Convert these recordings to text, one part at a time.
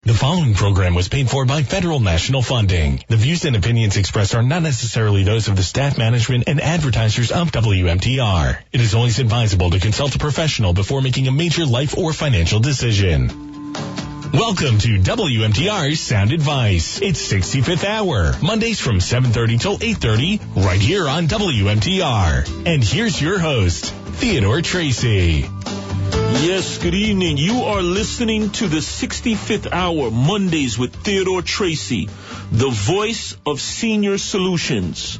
The following program was paid for by federal national funding. The views and opinions expressed are not necessarily those of the staff, management, and advertisers of WMTR. It is always advisable to consult a professional before making a major life or financial decision. Welcome to WMTR's Sound Advice. It's 65th hour, Mondays from 7:30 till 8:30, right here on WMTR. And here's your host, Theodore Tracey. Yes, good evening. You are listening to the 65th hour, Mondays with Theodore Tracey, the voice of senior solutions.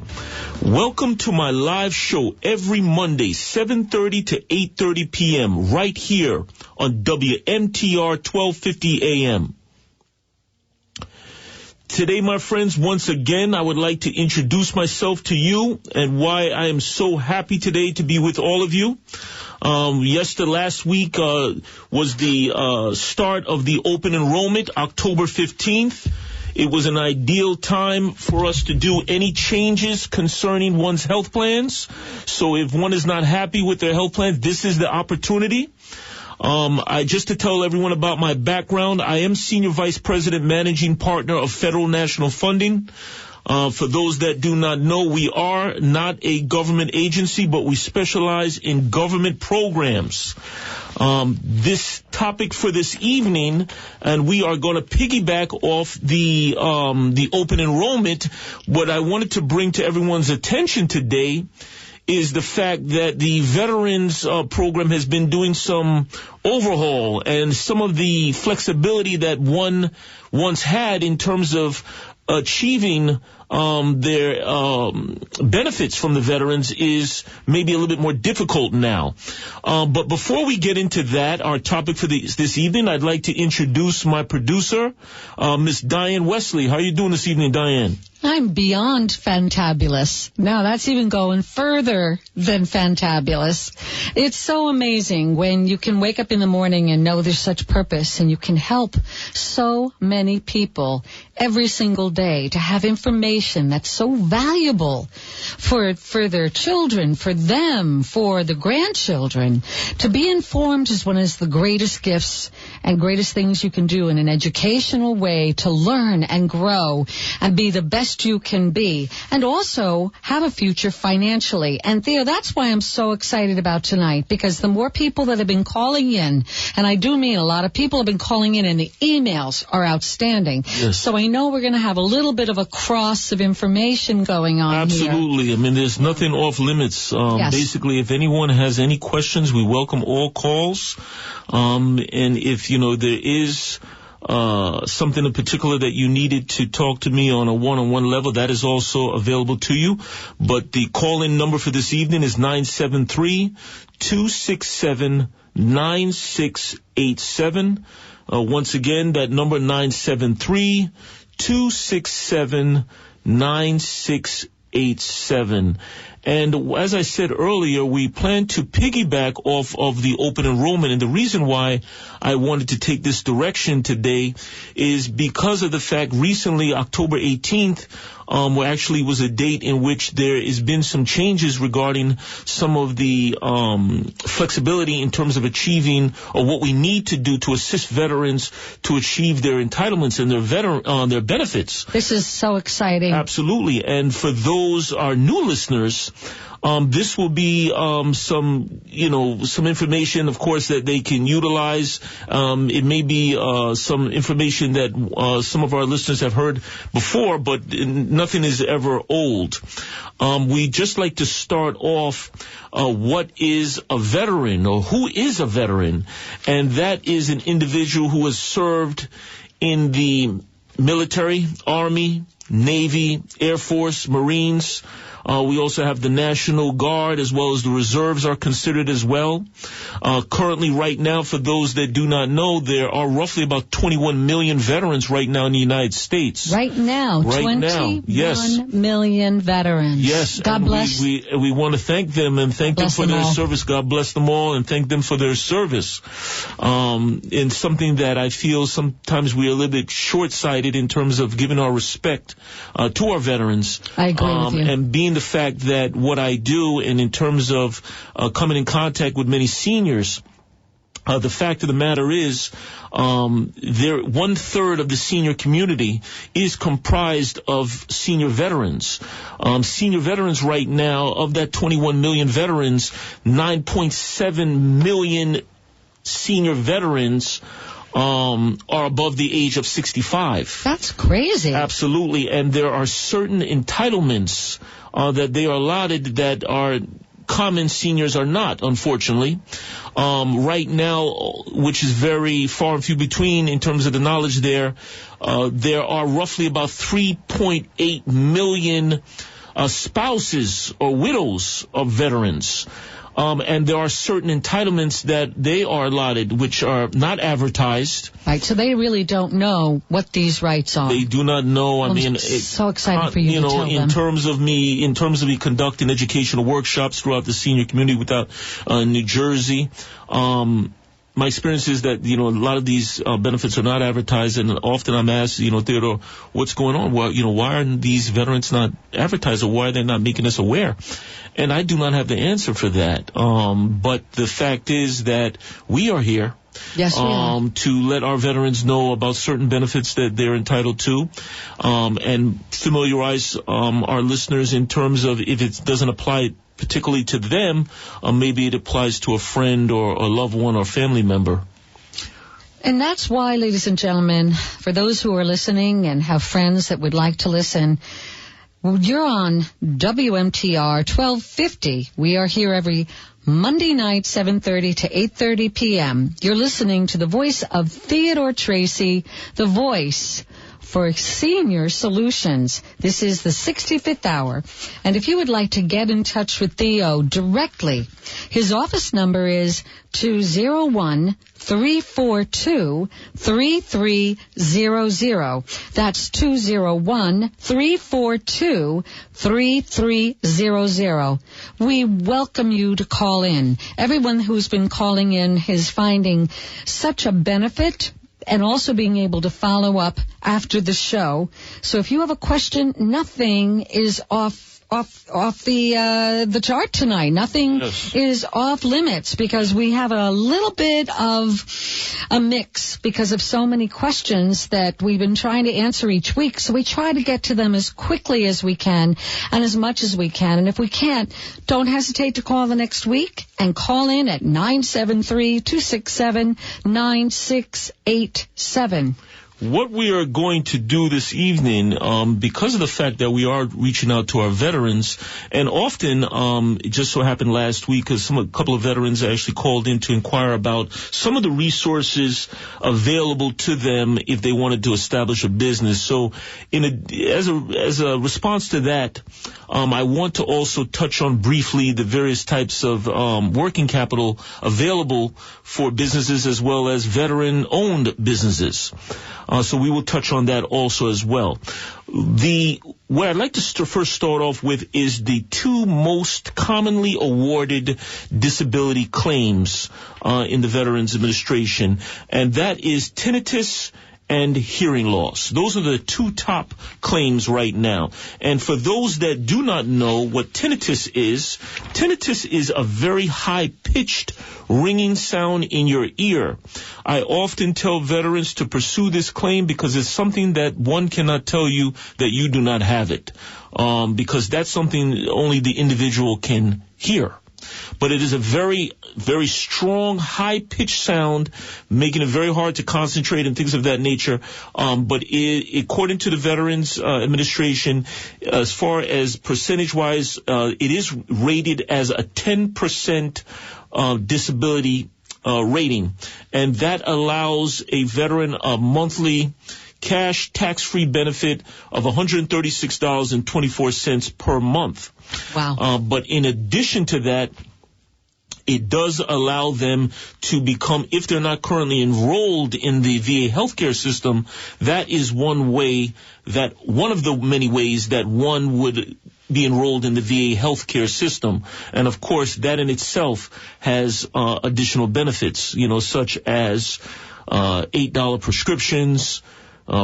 Welcome to my live show every Monday, 7:30 to 8:30 p.m., right here on WMTR 1250 AM. Today, my friends, once again, I would like to introduce myself to you and why I am so happy today to be with all of you. Last week was the start of the open enrollment, October 15th. It was an ideal time for us to do any changes concerning one's health plans. So if one is not happy with their health plan, this is the opportunity. Just to tell everyone about my background, I am Senior Vice President Managing Partner of Federal National Funding. For those that do not know, we are not a government agency, but we specialize in government programs. This topic for this evening, and we are going to piggyback off the open enrollment. What I wanted to bring to everyone's attention today is the fact that the Veterans program has been doing some overhaul, and some of the flexibility that one once had in terms of achieving their benefits from the veterans is maybe a little bit more difficult now. But before we get into that, our topic for this evening, I'd like to introduce my producer, Miss Dianne Wesley. How are you doing this evening, Dianne? I'm beyond fantabulous. Now, that's even going further than fantabulous. It's so amazing when you can wake up in the morning and know there's such purpose, and you can help so many people every single day to have information that's so valuable for their children, for them, for the grandchildren. To be informed is one of the greatest gifts and greatest things you can do in an educational way to learn and grow and be the best you can be, and also have a future financially. And Theo, that's why I'm so excited about tonight, because the more people that have been calling in, and I do mean a lot of people have been calling in, and the emails are outstanding. Yes. So I know we're going to have a little bit of a cross of information going on. Absolutely. Here. I mean, there's nothing off limits. Yes. Basically, if anyone has any questions, we welcome all calls. And if, there is something in particular that you needed to talk to me on a one-on-one level, that is also available to you. But the call-in number for this evening is 973-267-9687. Once again, that number 973-267-9687. And as I said earlier, we plan to piggyback off of the open enrollment. And the reason why I wanted to take this direction today is because of the fact recently, October 18th, actually was a date in which there has been some changes regarding some of the flexibility in terms of achieving, or what we need to do to assist veterans to achieve their entitlements and their benefits. This is so exciting. Absolutely. And for those our new listeners, this will be some information, of course, that they can utilize. It may be some information that some of our listeners have heard before, but nothing is ever old. We just like to start off what is a veteran, or who is a veteran, and that is an individual who has served in the military, Army, Navy, Air Force, Marines. We also have the National Guard, as well as the reserves are considered as well. Currently, right now, for those that do not know, there are roughly about 21 million veterans right now in the United States. Right now, 21 million veterans. Yes. God bless. We want to thank them and thank them for their service. God bless them all and thank them for their service. In something that I feel sometimes we are a little bit short-sighted in terms of giving our respect to our veterans. I agree with you. And being the fact that what I do, and in terms of coming in contact with many seniors, The fact of the matter is, 1/3 of the senior community is comprised of senior veterans. Senior veterans right now, of that 21 million veterans, 9.7 million senior veterans are above the age of 65. That's crazy. Absolutely. And there are certain entitlements that they are allotted that are common seniors are not, unfortunately. Right now, which is very far and few between in terms of the knowledge there are roughly about 3.8 million spouses or widows of veterans. And there are certain entitlements that they are allotted, which are not advertised. Right, so they really don't know what these rights are. They do not know. I'm so excited for you to tell them. In terms of me conducting educational workshops throughout the senior community without New Jersey, my experience is that, a lot of these benefits are not advertised, and often I'm asked, Theodore, what's going on? Well, why are these veterans not advertised, or why are they not making us aware? And I do not have the answer for that. But the fact is that we are here. Yes, we are. To let our veterans know about certain benefits that they're entitled to, and familiarize our listeners in terms of if it doesn't apply particularly to them, maybe it applies to a friend or a loved one or family member. And that's why, ladies and gentlemen, for those who are listening and have friends that would like to listen, you're on WMTR 1250. We are here every Monday night, 7:30 to 8:30 p.m. You're listening to the voice of Theodore Tracey, the voice for Senior Solutions. This is the 65th hour. And if you would like to get in touch with Theo directly, his office number is 201-342-3300. That's 201-342-3300. We welcome you to call in. Everyone who's been calling in is finding such a benefit and also being able to follow up after the show. So if you have a question, nothing is off the chart tonight. Nothing is off limits, because we have a little bit of a mix because of so many questions that we've been trying to answer each week. So we try to get to them as quickly as we can and as much as we can. And if we can't, don't hesitate to call the next week and call in at 973-267-9687. What we are going to do this evening, because of the fact that we are reaching out to our veterans, and often, it just so happened last week, because a couple of veterans actually called in to inquire about some of the resources available to them if they wanted to establish a business. So, as a response to that, I want to also touch on briefly the various types of working capital available for businesses as well as veteran-owned businesses. So we will touch on that also as well. What I'd like to first start off with is the two most commonly awarded disability claims in the Veterans Administration, and that is tinnitus and hearing loss. Those are the two top claims right now. And for those that do not know what tinnitus is a very high-pitched ringing sound in your ear. I often tell veterans to pursue this claim because it's something that one cannot tell you that you do not have it, because that's something only the individual can hear. But it is a very, very strong, high-pitched sound, making it very hard to concentrate and things of that nature. But according to the Veterans Administration, as far as percentage-wise, it is rated as a 10% disability rating. And that allows a veteran a monthly cash tax-free benefit of $136.24 per month. Wow. But in addition to that, it does allow them to become, if they're not currently enrolled in the VA healthcare system, that is one of the many ways that one would be enrolled in the VA healthcare system. And of course, that in itself has additional benefits, such as $8 prescriptions,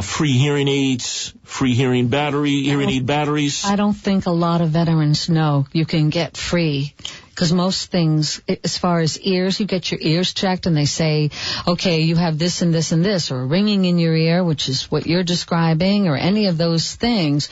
free hearing aids, free hearing aid batteries. I don't think a lot of veterans know you can get free Because most things, as far as ears, you get your ears checked and they say, okay, you have this and this and this, or ringing in your ear, which is what you're describing, or any of those things.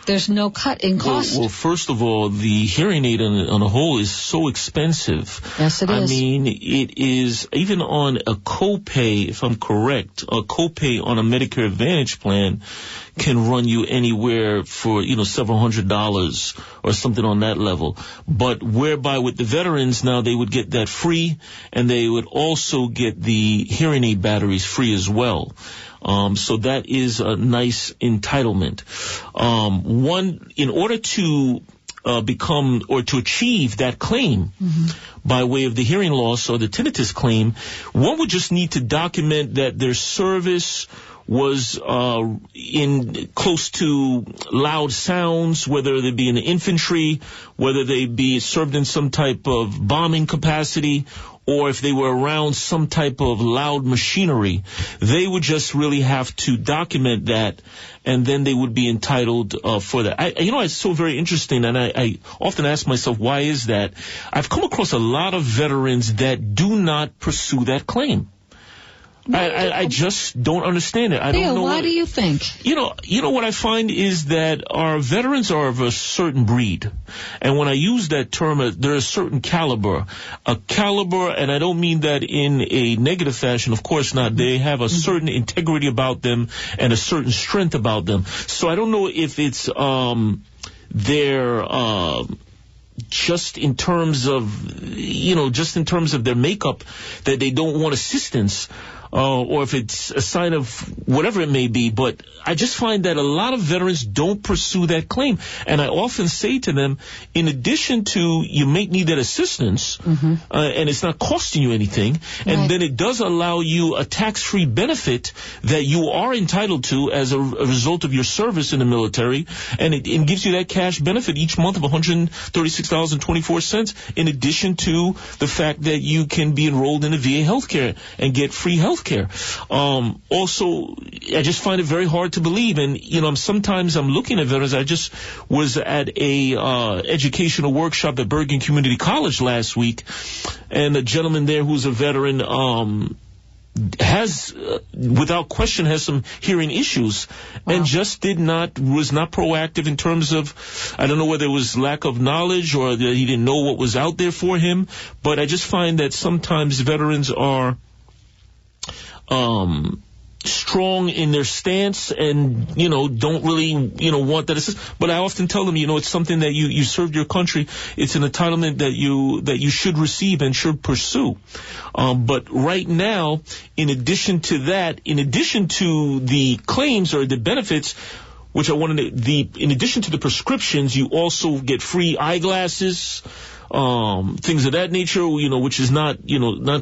There's no cut in cost. Well, first of all, the hearing aid on a whole is so expensive. Yes, it is. I mean, it is, even on a copay, if I'm correct, a copay on a Medicare Advantage plan can run you anywhere for, several $100s or something on that level. But whereby with the veterans now, they would get that free, and they would also get the hearing aid batteries free as well. So that is a nice entitlement. In order to become or to achieve that claim by way of the hearing loss or the tinnitus claim, one would just need to document that their service was in close to loud sounds, whether they be in the infantry, whether they be served in some type of bombing capacity, or if they were around some type of loud machinery. They would just really have to document that, and then they would be entitled for that. It's so very interesting, and I often ask myself, why is that? I've come across a lot of veterans that do not pursue that claim. I just don't understand it. I don't know. Why do you think? What I find is that our veterans are of a certain breed. And when I use that term, they're a certain caliber. A caliber, and I don't mean that in a negative fashion, of course not. They have a certain integrity about them and a certain strength about them. So I don't know if it's their just in terms of their makeup that they don't want assistance, or if it's a sign of whatever it may be. But I just find that a lot of veterans don't pursue that claim. And I often say to them, in addition to you may need that assistance, and it's not costing you anything, and then it does allow you a tax-free benefit that you are entitled to as a result of your service in the military, and it gives you that cash benefit each month of $136.24, in addition to the fact that you can be enrolled in the VA healthcare and get free healthcare. Also, I just find it very hard to believe, and sometimes I'm looking at veterans. I just was at a educational workshop at Bergen Community College last week, and a gentleman there who's a veteran has, without question, has some hearing issues, and just was not proactive in terms of, I don't know whether it was lack of knowledge or that he didn't know what was out there for him, but I just find that sometimes veterans are strong in their stance and, don't really, want that assistance. But I often tell them, it's something that you served your country. It's an entitlement that you should receive and should pursue. But right now, in addition to the claims or the benefits, which in addition to the prescriptions, you also get free eyeglasses, things of that nature, which is not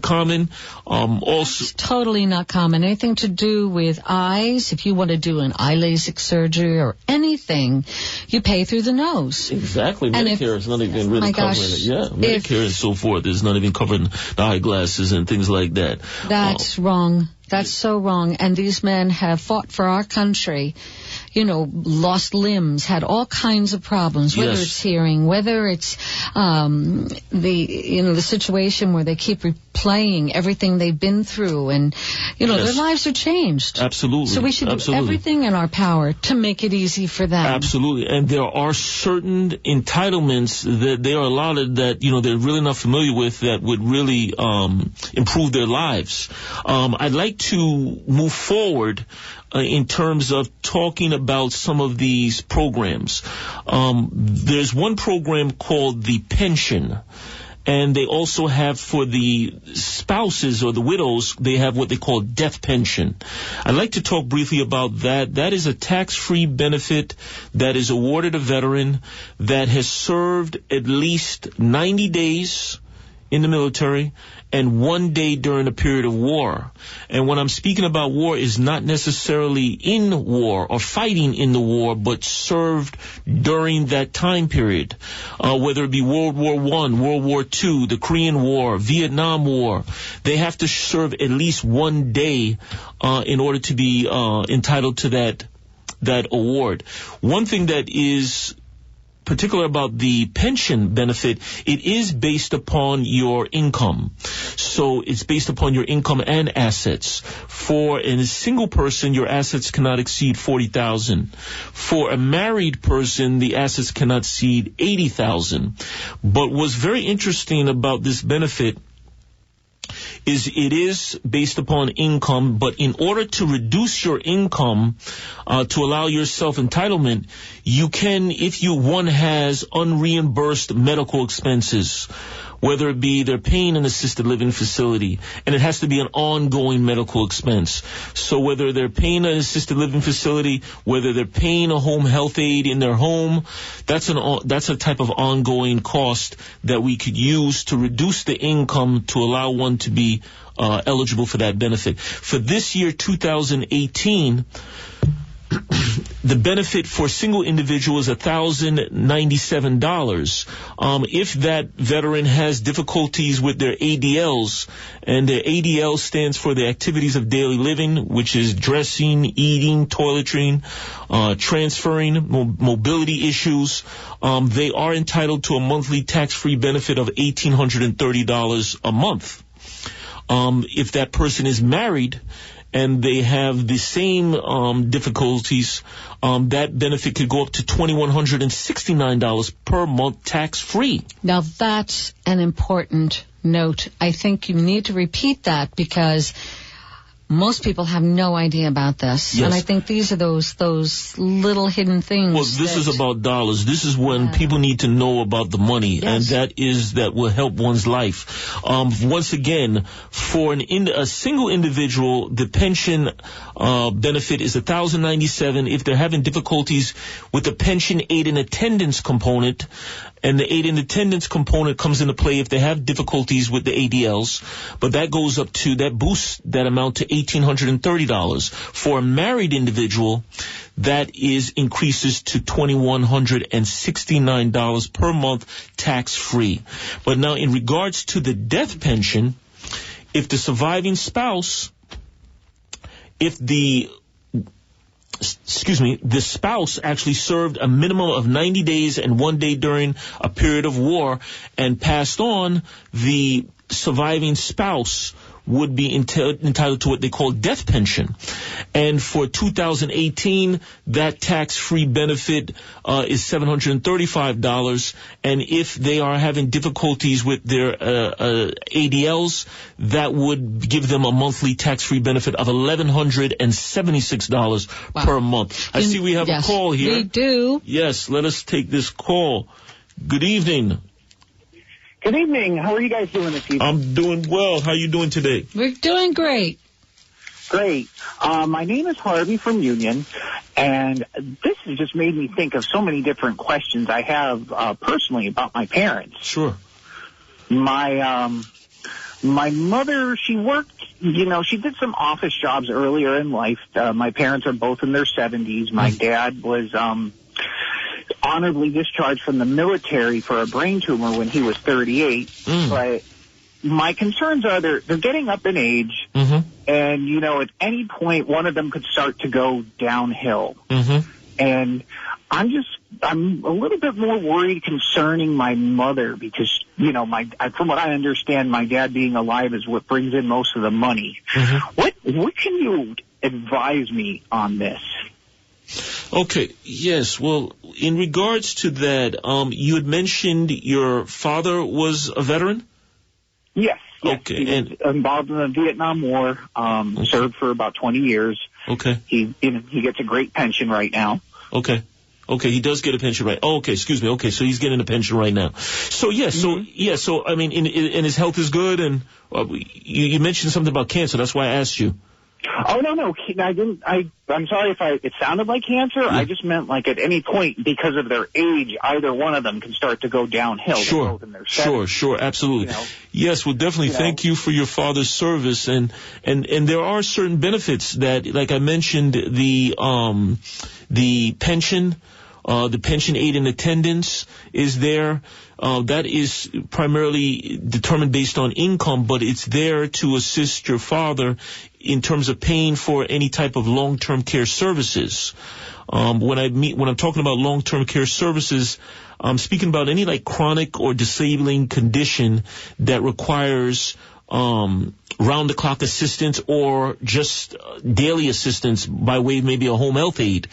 common. Also, it's totally not common. Anything to do with eyes, if you want to do an eye LASIK surgery or anything, you pay through the nose. Exactly. Medicare is not even really covering it. Yeah, Medicare and so forth is not even covering the eyeglasses and things like that. That's wrong. That's so wrong. And these men have fought for our country, lost limbs, had all kinds of problems, whether it's hearing, whether it's the situation where they keep replaying everything they've been through, and their lives are changed. Absolutely. So we should do everything in our power to make it easy for them. Absolutely. And there are certain entitlements that they are allotted that they're really not familiar with that would really improve their lives. I'd like to move forward in terms of talking about some of these programs. There's one program called the pension, and they also have for the spouses or the widows, they have what they call death pension. I'd like to talk briefly about that. That is a tax-free benefit that is awarded a veteran that has served at least 90 days in the military and 1 day during a period of war. And when I'm speaking about war, is not necessarily in war or fighting in the war, but served during that time period, whether it be World War I, World War II, the Korean War, Vietnam War. They have to serve at least 1 day in order to be entitled to that award. One thing that is particular about the pension benefit, it is based upon your income. So it's based upon your income and assets. For a single person, your assets cannot exceed $40,000. For a married person, the assets cannot exceed $80,000. But what's very interesting about this benefit is it is based upon income, but in order to reduce your income to allow yourself entitlement, you can, if one has unreimbursed medical expenses, whether it be they're paying an assisted living facility, and it has to be an ongoing medical expense. So whether they're paying an assisted living facility, whether they're paying a home health aide in their home, that's a type of ongoing cost that we could use to reduce the income to allow one to be eligible for that benefit. For this year, 2018, the benefit for single individual is $1,097. If that veteran has difficulties with their ADLs, and their ADL stands for the activities of daily living, which is dressing, eating, toiletry, transferring, mobility issues, they are entitled to a monthly tax-free benefit of $1,830 a month. If that person is married and they have the same difficulties, that benefit could go up to $2,169 per month tax-free. Now, that's an important note. I think you need to repeat that because most people have no idea about this. Yes. And I think these are those little hidden things. Well, this is about dollars. This is when people need to know about the money, and that will help one's life. Once again, for a single individual, the pension benefit is $1,097. If they're having difficulties with the pension aid and attendance component, and the aid and attendance component comes into play if they have difficulties with the ADLs, but that boosts that amount to $1,830. For a married individual, that increases to $2,169 per month tax-free. But now in regards to the death pension, if the surviving spouse, the spouse actually served a minimum of 90 days and 1 day during a period of war and passed on, the surviving spouse would be entitled to what they call death pension. And for 2018, that tax-free benefit is $735. And if they are having difficulties with their ADLs, that would give them a monthly tax-free benefit of $1,176 per month. I see we have a call here. We do. Yes, let us take this call. Good evening. Good evening. How are you guys doing this evening? I'm doing well. How are you doing today? We're doing great. Great. My name is Harvey from Union, and this has just made me think of so many different questions I have personally about my parents. Sure. My mother, she worked, she did some office jobs earlier in life. My parents are both in their 70s. My dad was honorably discharged from the military for a brain tumor when he was 38. But my concerns are they're getting up in age, and, at any point one of them could start to go downhill. And I'm a little bit more worried concerning my mother because, from what I understand, my dad being alive is what brings in most of the money. What can you advise me on this? Okay, yes. Well, in regards to that, you had mentioned your father was a veteran? Yes. Okay. He was involved in the Vietnam War, served for about 20 years. Okay. He gets a great pension right now. Okay. Okay, he does get a pension right. Oh, okay, excuse me. Okay, so he's getting a pension right now. So, so I mean, and his health is good, and you mentioned something about cancer. That's why I asked you. Oh, no, I didn't. I'm sorry if it sounded like cancer. Yeah. I just meant like at any point because of their age, either one of them can start to go downhill. Sure, both in their 70s, sure, absolutely. Yes, well, definitely thank you for your father's service. And there are certain benefits that, like I mentioned, the pension aid and attendance is there. That is primarily determined based on income, but it's there to assist your father in terms of paying for any type of long-term care services. When I'm talking about long-term care services, I'm speaking about any like chronic or disabling condition that requires round-the-clock assistance or just daily assistance by way of maybe a home health aide.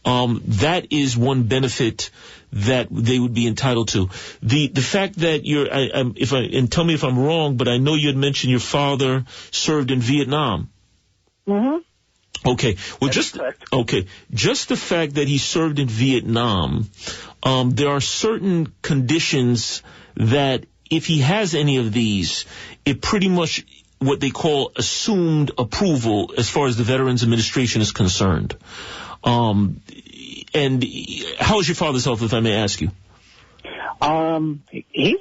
That is one benefit that they would be entitled to. The fact that and tell me if I'm wrong, but I know you had mentioned your father served in Vietnam. Mm-hmm. Okay. Well, That's just the fact that he served in Vietnam, there are certain conditions that if he has any of these, it pretty much what they call assumed approval as far as the Veterans Administration is concerned. And how is your father's health, if I may ask you? He's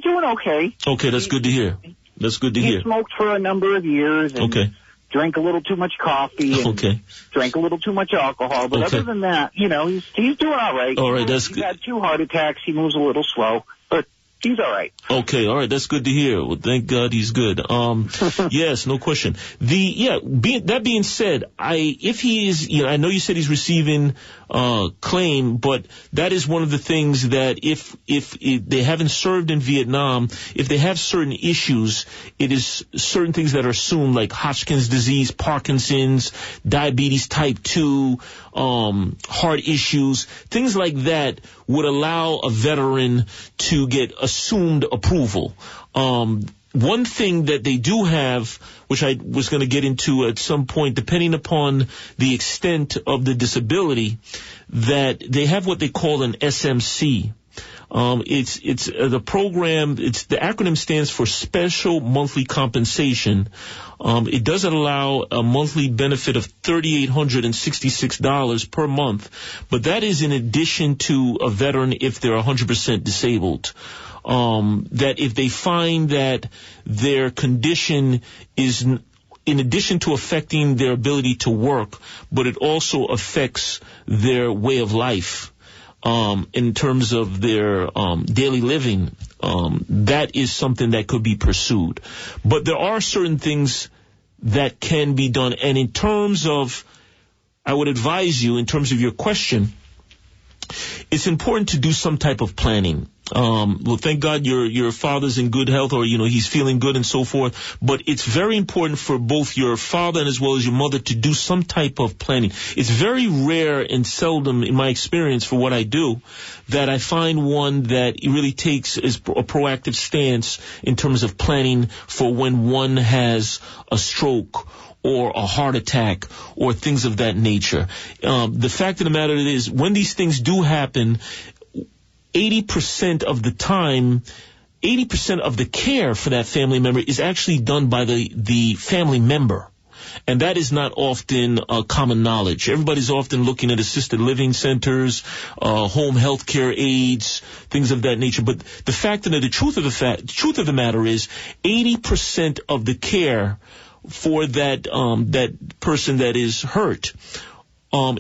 doing okay. Okay, that's good to hear. That's good to hear. He smoked for a number of years and drank a little too much coffee and drank a little too much alcohol. But other than that, he's doing all right. All right, that's good. He's had 2 heart attacks. He moves a little slow, but he's all right. Okay, all right, that's good to hear. Well, thank God he's good. Yes, no question. That being said, if he is, I know you said he's receiving claim, but that is one of the things that if they haven't served in Vietnam, if they have certain issues, it is certain things that are assumed, like Hodgkin's disease, Parkinson's, diabetes type 2, heart issues, things like that would allow a veteran to get assumed approval. One thing that they do have, which I was going to get into at some point, depending upon the extent of the disability, that they have what they call an SMC. It's the program. The acronym stands for Special Monthly Compensation. It doesn't allow a monthly benefit of $3,866 per month, but that is in addition to a veteran if they're 100% disabled. That if they find that their condition is, in addition to affecting their ability to work, but it also affects their way of life, in terms of their daily living, that is something that could be pursued. But there are certain things that can be done. And in terms of, I would advise you, in terms of your question, it's important to do some type of planning. Well, thank God your father's in good health, or, he's feeling good and so forth. But it's very important for both your father and as well as your mother to do some type of planning. It's very rare and seldom, in my experience, for what I do, that I find one that really takes a proactive stance in terms of planning for when one has a stroke or a heart attack or things of that nature. The fact of the matter is, when these things do happen, 80% of the time, 80% of the care for that family member is actually done by the family member. And that is not often common knowledge. Everybody's often looking at assisted living centers, home health care aides, things of that nature. But the fact and the truth of the matter is, 80% of the care for that person that is hurt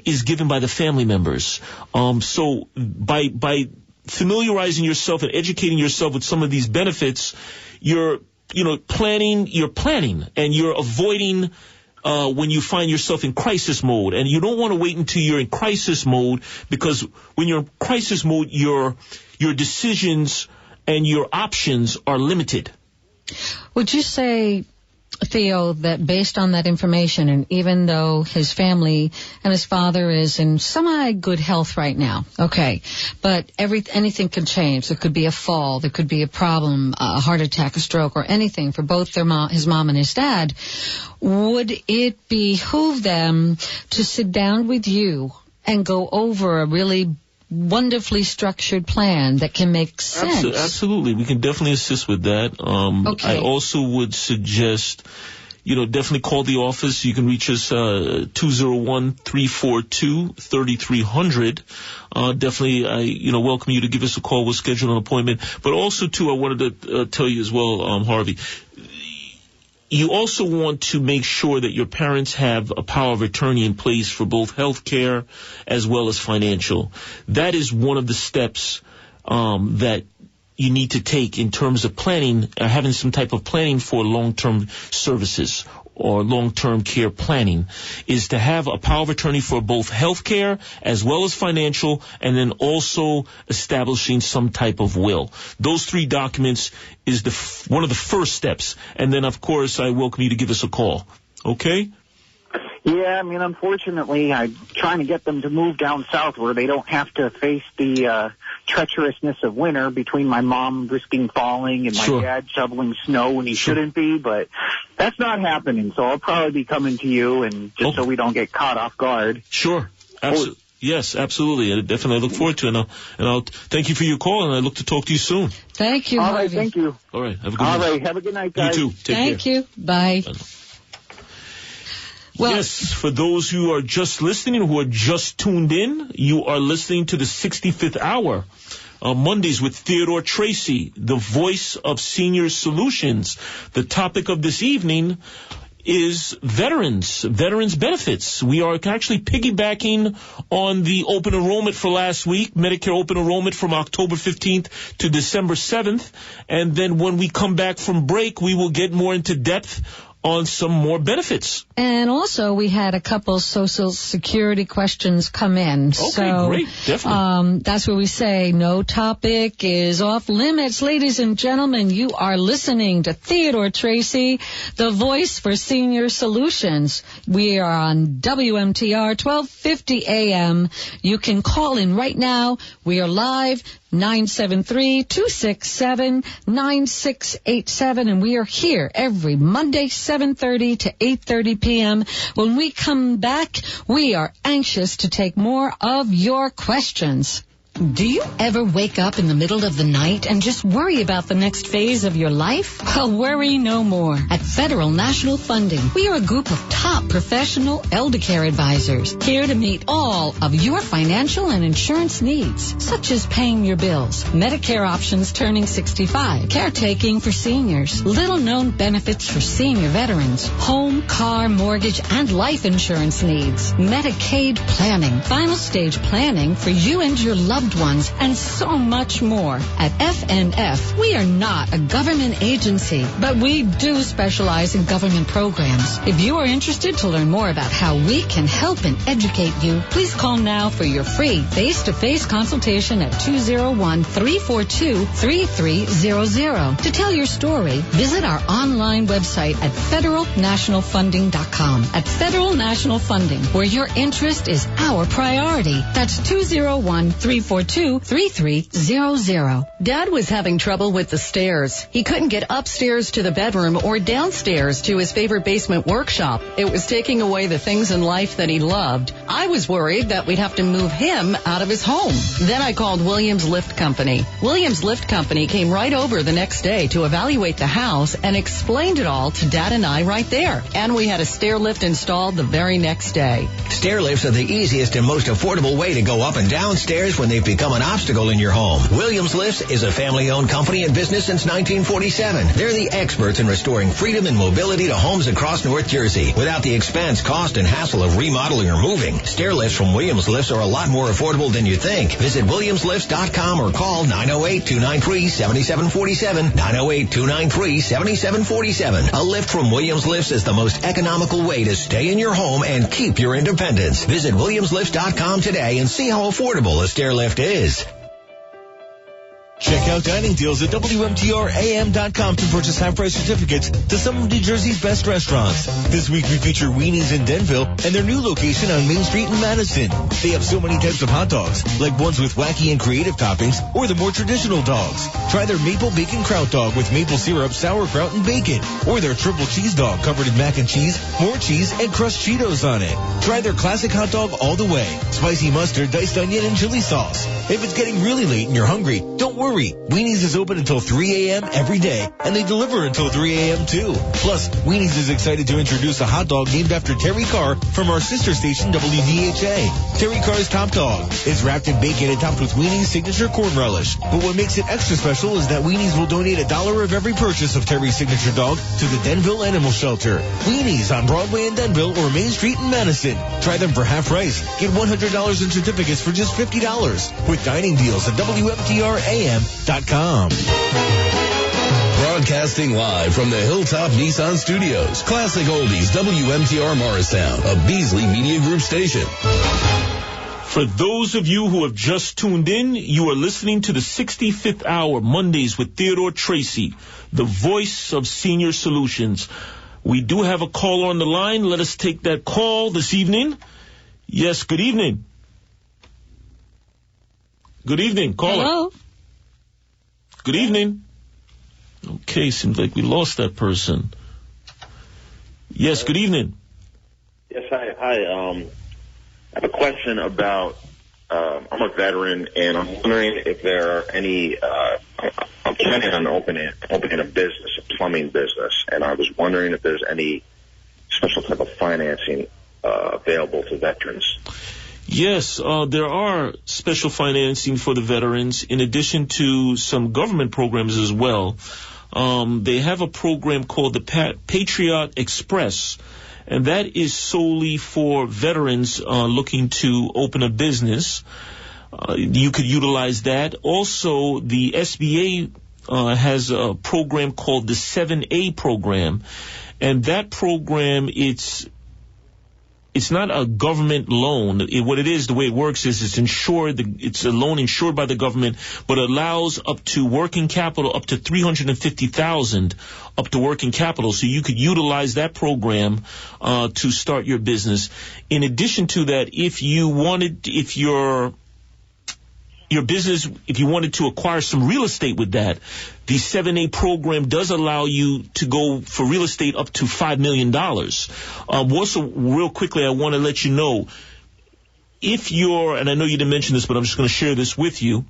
is given by the family members. So by familiarizing yourself and educating yourself with some of these benefits, you're planning, and you're avoiding when you find yourself in crisis mode. And you don't want to wait until you're in crisis mode, because when you're in crisis mode, your decisions and your options are limited. Would you say, Theo, that based on that information, and even though his family and his father is in semi-good health right now, okay, but anything can change. There could be a fall, there could be a problem, a heart attack, a stroke, or anything for both his mom and his dad. Would it behoove them to sit down with you and go over a really wonderfully structured plan that can make sense? Absolutely. We can definitely assist with that. I also would suggest, definitely call the office. You can reach us 201-342-3300. Definitely, I welcome you to give us a call. We'll schedule an appointment. But also, too, I wanted to tell you as well, Harvey, you also want to make sure that your parents have a power of attorney in place for both health care as well as financial. That is one of the steps that you need to take in terms of planning, having some type of planning for long-term services or long-term care planning is to have a power of attorney for both health care as well as financial, and then also establishing some type of will. Those 3 documents is one of the first steps. And then, of course, I welcome you to give us a call. Okay? Yeah, I mean, unfortunately, I'm trying to get them to move down south where they don't have to face the treacherousness of winter between my mom risking falling and my dad shoveling snow when he shouldn't be, but that's not happening, so I'll probably be coming to you, and just so we don't get caught off guard. Sure. Absolutely. Yes, absolutely. I definitely look forward to it, and I'll thank you for your call, and I look to talk to you soon. Thank you, All right, Harvey. thank you. All right, have a good night. All right, have a good night, guys. You too. Take care. Thank you. Bye. Well, yes, for those who are just listening, who are just tuned in, you are listening to the 65th Hour, Mondays with Theodore Tracey, the voice of Senior Solutions. The topic of this evening is veterans benefits. We are actually piggybacking on the open enrollment for last week, Medicare open enrollment from October 15th to December 7th. And then when we come back from break, we will get more into depth on some more benefits. And also, we had a couple Social Security questions come in. Okay, great. Definitely. That's where we say no topic is off limits. Ladies and gentlemen, you are listening to Theodore Tracey, the voice for Senior Solutions. We are on WMTR 1250 AM. You can call in right now. We are live. 973-267-9687, and we are here every Monday, 7:30 to 8:30 p.m. When we come back, we are anxious to take more of your questions. Do you ever wake up in the middle of the night and just worry about the next phase of your life? Well, worry no more. At Federal National Funding, we are a group of top professional elder care advisors here to meet all of your financial and insurance needs, such as paying your bills, Medicare options turning 65, caretaking for seniors, little-known benefits for senior veterans, home, car, mortgage, and life insurance needs, Medicaid planning, final stage planning for you and your loved ones, and so much more. At FNF, we are not a government agency, but we do specialize in government programs. If you are interested to learn more about how we can help and educate you, please call now for your free face-to-face consultation at 201-342-3300. To tell your story, visit our online website at federalnationalfunding.com. At Federal National Funding, where your interest is our priority. That's 201-342-3300. Dad was having trouble with the stairs. He couldn't get upstairs to the bedroom or downstairs to his favorite basement workshop. It was taking away the things in life that he loved. I was worried that we'd have to move him out of his home. Then I called Williams Lift Company. Williams Lift Company came right over the next day to evaluate the house and explained it all to Dad and I right there. And we had a stair lift installed the very next day. Stair lifts are the easiest and most affordable way to go up and down stairs when they've become an obstacle in your home. Williams Lifts is a family-owned company in business since 1947. They're the experts in restoring freedom and mobility to homes across North Jersey without the expense, cost, and hassle of remodeling or moving. Stair lifts from Williams Lifts are a lot more affordable than you think. Visit WilliamsLifts.com or call 908-293-7747, 908-293-7747. A lift from Williams Lifts is the most economical way to stay in your home and keep your independence. Visit WilliamsLifts.com today and see how affordable a stair lift is. Check out dining deals at WMTRAM.com to purchase half-price certificates to some of New Jersey's best restaurants. This week we feature Weenies in Denville and their new location on Main Street in Madison. They have so many types of hot dogs, like ones with wacky and creative toppings or the more traditional dogs. Try their maple bacon kraut dog with maple syrup, sauerkraut, and bacon, or their triple cheese dog covered in mac and cheese, more cheese, and crushed Cheetos on it. Try their classic hot dog all the way, spicy mustard, diced onion, and chili sauce. If it's getting really late and you're hungry, don't worry. Weenies is open until 3 a.m. every day, and they deliver until 3 a.m. too. Plus, Weenies is excited to introduce a hot dog named after Terry Carr from our sister station, WVHA. Terry Carr's Top Dog is wrapped in bacon and topped with Weenies' signature corn relish. But what makes it extra special is that Weenies will donate $1 of every purchase of Terry's signature dog to the Denville Animal Shelter. Weenies on Broadway in Denville or Main Street in Madison. Try them for half price. Get $100 in certificates for just $50 with dining deals at WMTRAM.com. Broadcasting live from the Hilltop Nissan Studios. Classic Oldies, WMTR Morristown, a Beasley Media Group station. For those of you who have just tuned in, you are listening to the 65th Hour, Mondays with Theodore Tracey, the voice of Senior Solutions. We do have a caller on the line. Let us take that call this evening. Yes, good evening. Good evening, caller. Hello. Good evening. Okay, seems like we lost that person. Yes, good evening. Yes, hi. I have a question about, I'm a veteran, and I'm wondering if there are any, I'm planning on opening a business, a plumbing business, and I was wondering if there's any special type of financing available to veterans. Yes, there are special financing for the veterans, in addition to some government programs as well. They have a program called the Patriot Express, and that is solely for veterans looking to open a business. You could utilize that. Also, the SBA has a program called the 7A program, and that program, it's not a government loan. What it is, the way it works is it's insured. It's a loan insured by the government, but allows up to working capital up to $350,000 up to working capital. So you could utilize that program to start your business. In addition to that, if you wanted to acquire some real estate with that, the 7A program does allow you to go for real estate up to $5 million. Also, real quickly, I want to let you know, and I know you didn't mention this, but I'm just going to share this with you.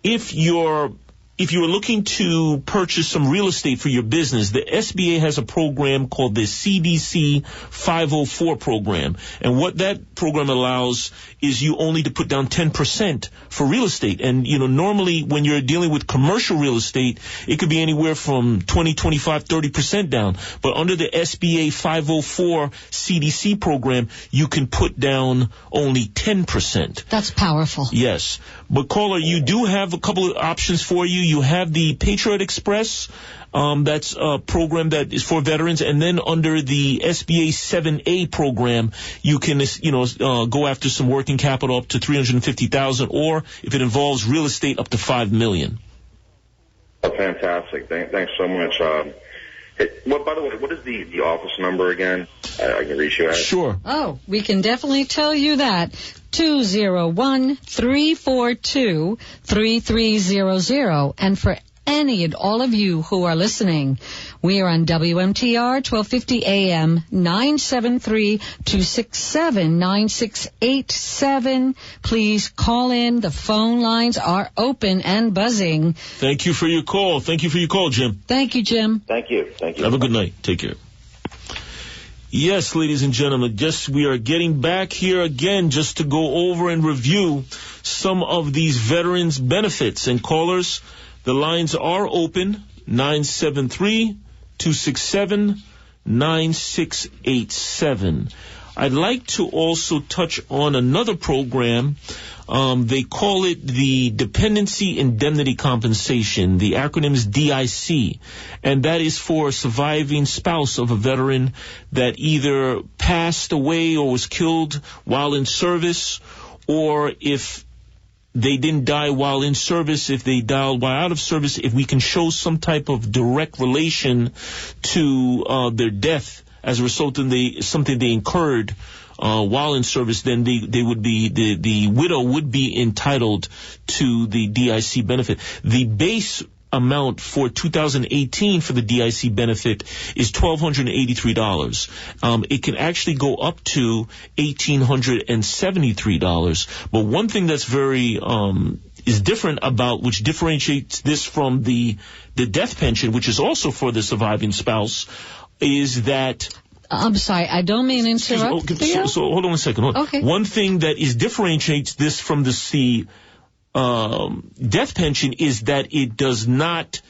If you're looking to purchase some real estate for your business, the SBA has a program called the CDC 504 program. And what that program allows is you only to put down 10% for real estate. And, normally when you're dealing with commercial real estate, it could be anywhere from 20, 25, 30% down. But under the SBA 504 CDC program, you can put down only 10%. That's powerful. Yes. But caller, you do have a couple of options for you. You have the Patriot Express. That's a program that is for veterans. And then under the SBA 7A program, you can, go after some working capital up to $350,000, or if it involves real estate, up to $5 million. Oh, fantastic. Thanks so much. By the way, what is the office number again? I can reach you at. Sure. Oh, we can definitely tell you that. 201-342-3300. And for any and all of you who are listening, we are on WMTR 1250 AM 973-267-9687. Please call in. The phone lines are open and buzzing. Thank you for your call. Thank you for your call, Jim. Thank you, Jim. Thank you. Have a good night. Take care. Yes, ladies and gentlemen, we are getting back here again just to go over and review some of these veterans' benefits. And callers, the lines are open, 973-267-9687. I'd like to also touch on another program. They call it the Dependency Indemnity Compensation. The acronym is DIC, and that is for a surviving spouse of a veteran that either passed away or was killed while in service, or if they didn't die while in service, if they died while out of service, if we can show some type of direct relation to their death as a result of something they incurred while in service, then they would be, the widow would be entitled to the DIC benefit. The base amount for 2018 for the DIC benefit is $1,283. It can actually go up to $1,873. But one thing that's very is different about, which differentiates this from the death pension, which is also for the surviving spouse, is that... I'm sorry, I don't mean to interrupt. So hold on a second. Okay. One thing that differentiates this from the death pension is that it is not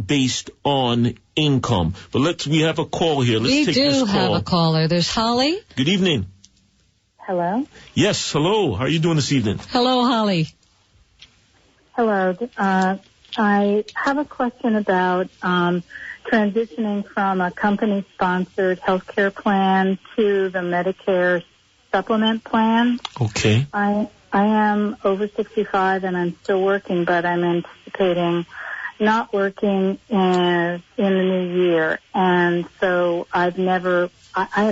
based on income. But we have a call here. Let's take this call. We do have a caller. There's Holly. Good evening. Hello? Yes, hello. How are you doing this evening? Hello, Holly. Hello. I have a question about transitioning from a company-sponsored health care plan to the Medicare supplement plan. Okay. I am over 65 and I'm still working, but I'm anticipating not working in the new year. And so I have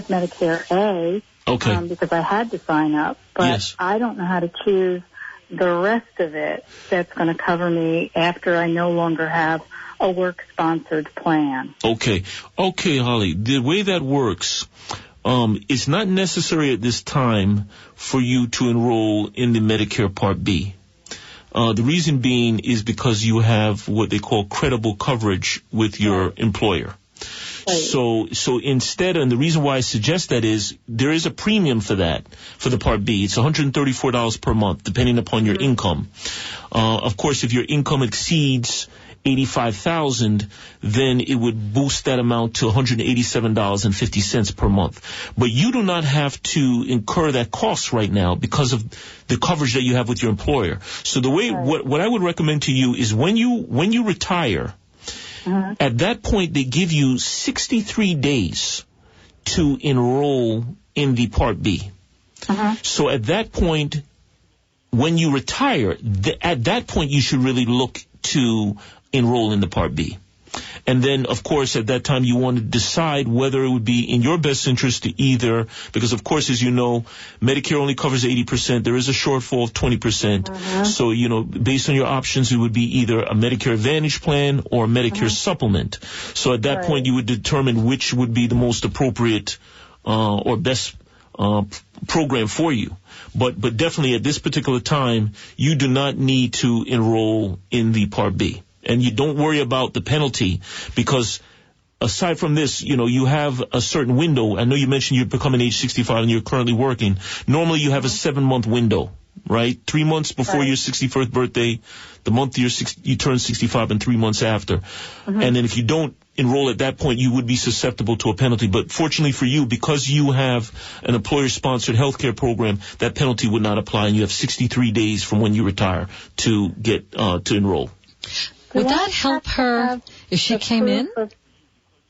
Medicare A. Okay. Because I had to sign up, but yes. I don't know how to choose the rest of it that's going to cover me after I no longer have a work-sponsored plan. Okay, Holly, the way that works, it's not necessary at this time for you to enroll in the Medicare Part B. The reason being is because you have what they call credible coverage with your employer. So instead, and the reason why I suggest that is there is a premium for that, for the Part B. It's $134 per month, depending upon your income. Of course, if your income exceeds $85,000, then it would boost that amount to $187.50 per month. But you do not have to incur that cost right now because of the coverage that you have with your employer. So the way, what I would recommend to you is when you retire, at that point, they give you 63 days to enroll in the Part B. So at that point, when you retire, at that point, you should really look to enroll in the Part B. And then, of course, at that time, you want to decide whether it would be in your best interest to either, because, of course, as you know, Medicare only covers 80%. There is a shortfall of 20%. So, based on your options, it would be either a Medicare Advantage plan or a Medicare supplement. So at that point, you would determine which would be the most appropriate or best program for you. But definitely at this particular time, you do not need to enroll in the Part B. And you don't worry about the penalty because aside from this, you have a certain window. I know you mentioned you're becoming age 65 and you're currently working. Normally you have a 7-month window, right? 3 months before your 61st birthday, the month you turn 65 and 3 months after. And then if you don't enroll at that point, you would be susceptible to a penalty. But fortunately for you, because you have an employer-sponsored health care program, that penalty would not apply, and you have 63 days from when you retire to get to enroll. Would that help her if she came in?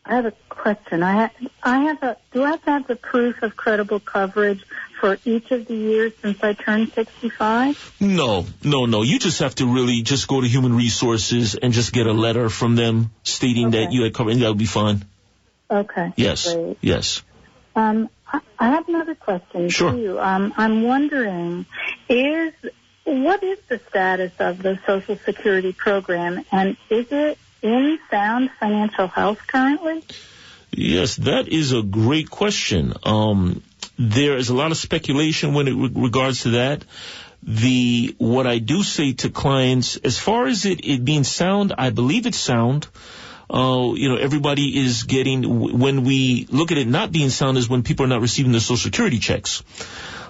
I have a question. Do I have to have the proof of credible coverage for each of the years since I turned 65? No. You just have to really just go to Human Resources and just get a letter from them stating that you had coverage, and that would be fine. Okay. Yes. Great. Yes. I have another question for you. I'm wondering, what is the status of the Social Security program, and is it in sound financial health currently? Yes, that is a great question. There is a lot of speculation when it regards to that. What I do say to clients, as far as it being sound, I believe it's sound. Everybody is getting, when we look at it not being sound is when people are not receiving their Social Security checks.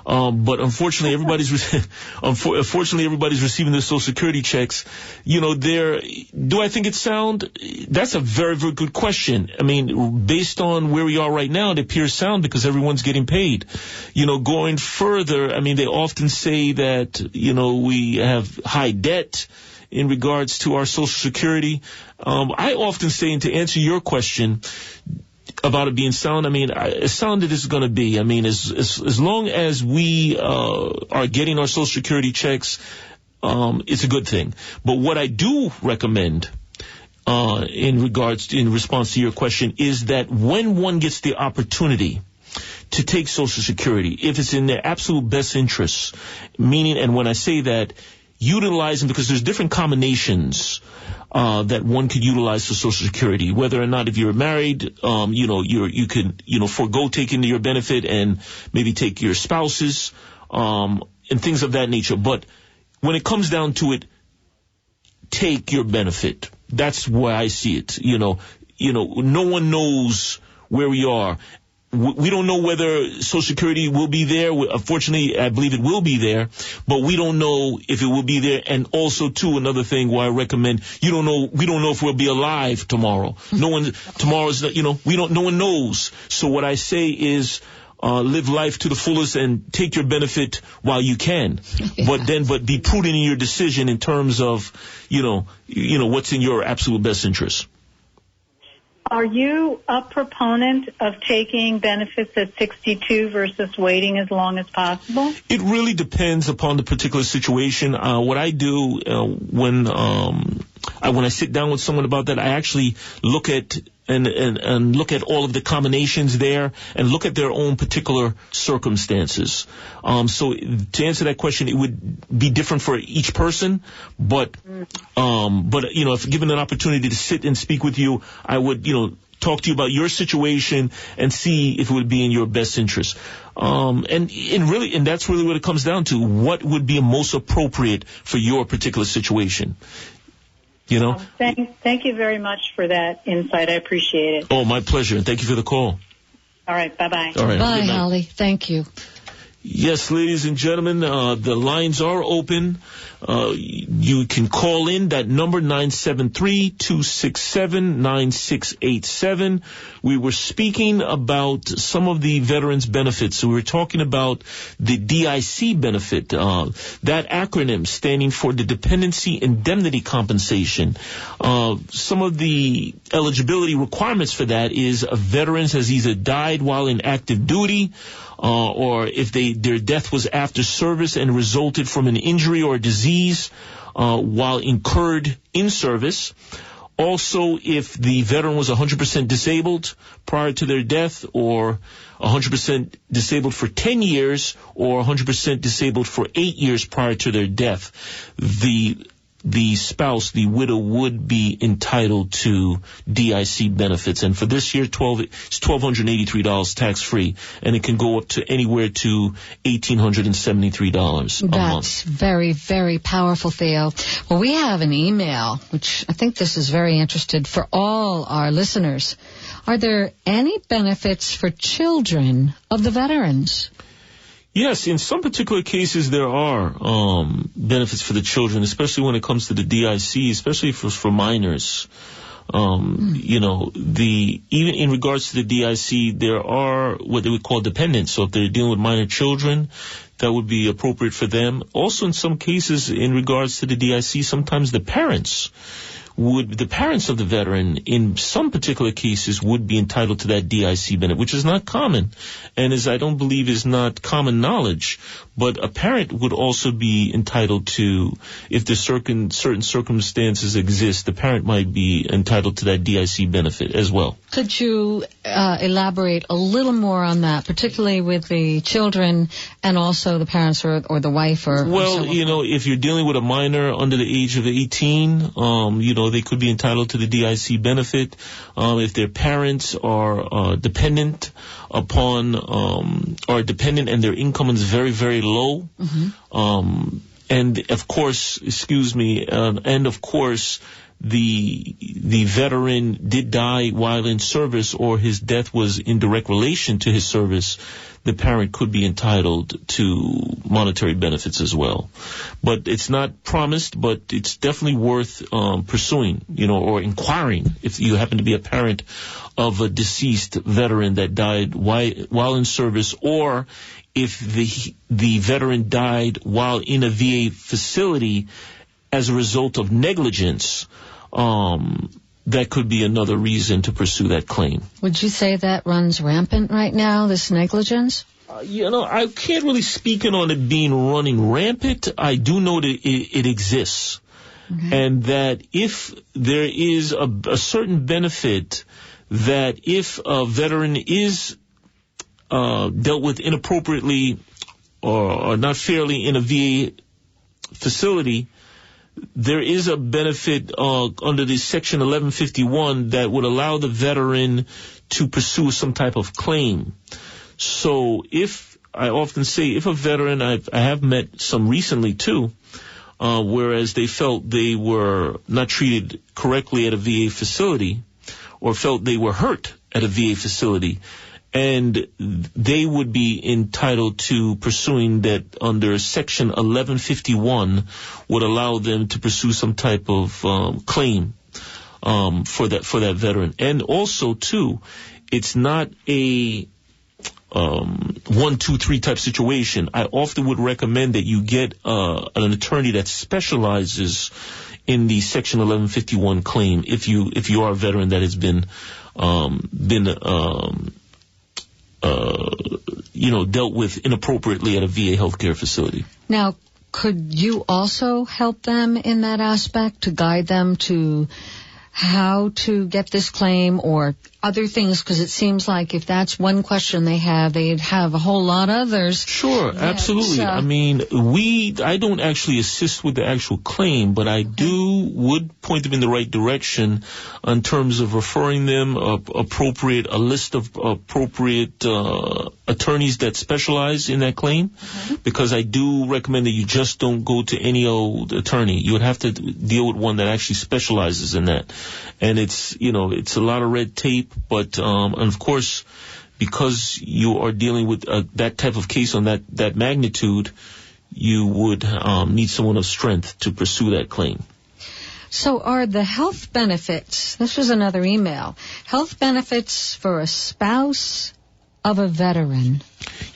But unfortunately, everybody's receiving their Social Security checks. Do I think it's sound? That's a very, very good question. I mean, based on where we are right now, it appears sound because everyone's getting paid. Going further, I mean, they often say that, we have high debt in regards to our Social Security. I often say, and to answer your question, about it being sound, I mean, as sound as it's going to be. I mean, as long as we are getting our Social Security checks, it's a good thing. But what I do recommend in response to your question is that when one gets the opportunity to take Social Security, if it's in their absolute best interests, meaning, and when I say that, utilizing, because there's different combinations that one could utilize for Social Security, whether or not if you're married, you could forego taking your benefit and maybe take your spouse's, and things of that nature. But when it comes down to it, take your benefit. That's why I see it. No one knows where we are. We don't know whether Social Security will be there. Unfortunately, I believe it will be there, but we don't know if it will be there. And also, too, another thing why I recommend, we don't know if we'll be alive tomorrow. No one knows. So what I say is, live life to the fullest and take your benefit while you can. Yeah. But be prudent in your decision in terms of, what's in your absolute best interest. Are you a proponent of taking benefits at 62 versus waiting as long as possible? It really depends upon the particular situation. What I do when I sit down with someone about that, I actually look at and look at all of the combinations there and look at their own particular circumstances. So to answer that question, it would be different for each person, but if given an opportunity to sit and speak with you, I would, talk to you about your situation and see if it would be in your best interest. And that's really what it comes down to. What would be most appropriate for your particular situation? Thank you very much for that insight. I appreciate it. Oh, my pleasure. And thank you for the call. All right. Bye-bye. All right. Bye, Holly. Thank you. Yes, ladies and gentlemen, the lines are open. You can call in that number 973-267-9687. We were speaking about some of the veterans' benefits. So we were talking about the DIC benefit, that acronym standing for the Dependency Indemnity Compensation. Some of the eligibility requirements for that is a veteran has either died while in active duty, or if their death was after service and resulted from an injury or disease while incurred in service. Also, if the veteran was 100% disabled prior to their death, or 100% disabled for 10 years, or 100% disabled for 8 years prior to their death, the spouse, the widow, would be entitled to DIC benefits. And for this year, it's $1,283 tax-free, and it can go up to anywhere to $1,873 a month. That's very, very powerful, Theo. Well, we have an email, which I think this is very interesting for all our listeners. Are there any benefits for children of the veterans? Yes, in some particular cases there are benefits for the children, especially when it comes to the DIC, especially for minors. Even in regards to the DIC, there are what they would call dependents. So if they're dealing with minor children, that would be appropriate for them. Also, in some cases, in regards to the DIC, sometimes the parents of the veteran, in some particular cases, would be entitled to that DIC benefit, which is not common, and I don't believe is not common knowledge. But a parent would also be entitled to, if the certain circumstances exist, the parent might be entitled to that DIC benefit as well. Could you elaborate a little more on that, particularly with the children and also the parents or the wife or if you're dealing with a minor under the age of 18, they could be entitled to the DIC benefit. If their parents are dependent and their income is very, very low, and of course, the veteran did die while in service, or his death was in direct relation to his service, the parent could be entitled to monetary benefits as well. But it's not promised, but it's definitely worth pursuing, or inquiring if you happen to be a parent of a deceased veteran that died while in service, or if the veteran died while in a VA facility as a result of negligence. That could be another reason to pursue that claim. Would you say that runs rampant right now, this negligence? I can't really speak on it running rampant. I do know that it exists. Okay. And that if there is a certain benefit, that if a veteran is dealt with inappropriately or not fairly in a VA facility, there is a benefit under the Section 1151 that would allow the veteran to pursue some type of claim. So I often say, if a veteran, I have met some recently too, whereas they felt they were not treated correctly at a VA facility, or felt they were hurt at a VA facility, and they would be entitled to pursuing that under Section 1151 would allow them to pursue some type of claim for that veteran. And also, too, it's not a 1, 2, 3 type situation, I often would recommend that you get an attorney that specializes in the Section 1151 claim if you are a veteran that has been dealt with inappropriately at a VA healthcare facility. Now, could you also help them in that aspect to guide them to how to get this claim or other things? Because it seems like if that's one question they have, they'd have a whole lot of others. Sure, absolutely. I mean, I don't actually assist with the actual claim, but I would point them in the right direction in terms of referring them a list of appropriate attorneys that specialize in that claim, because I do recommend that you just don't go to any old attorney. You would have to deal with one that actually specializes in that. And it's a lot of red tape, but and of course, because you are dealing with that type of case on that magnitude, you would need someone of strength to pursue that claim. So are the health benefits, this was another email, health benefits for a spouse of a veteran?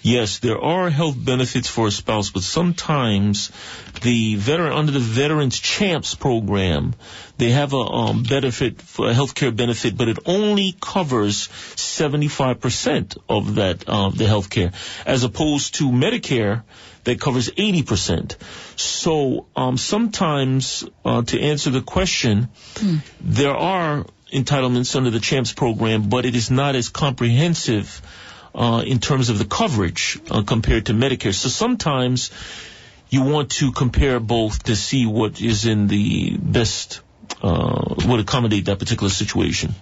Yes, there are health benefits for a spouse, but sometimes the veteran, under the Veterans Champs program, they have a benefit, for a health care benefit, but it only covers 75% of that, the health care, as opposed to Medicare that covers 80%. So, sometimes, to answer the question, there are entitlements under the Champs program, but it is not as comprehensive in terms of the coverage compared to Medicare. So sometimes you want to compare both to see what is in the best, would accommodate that particular situation.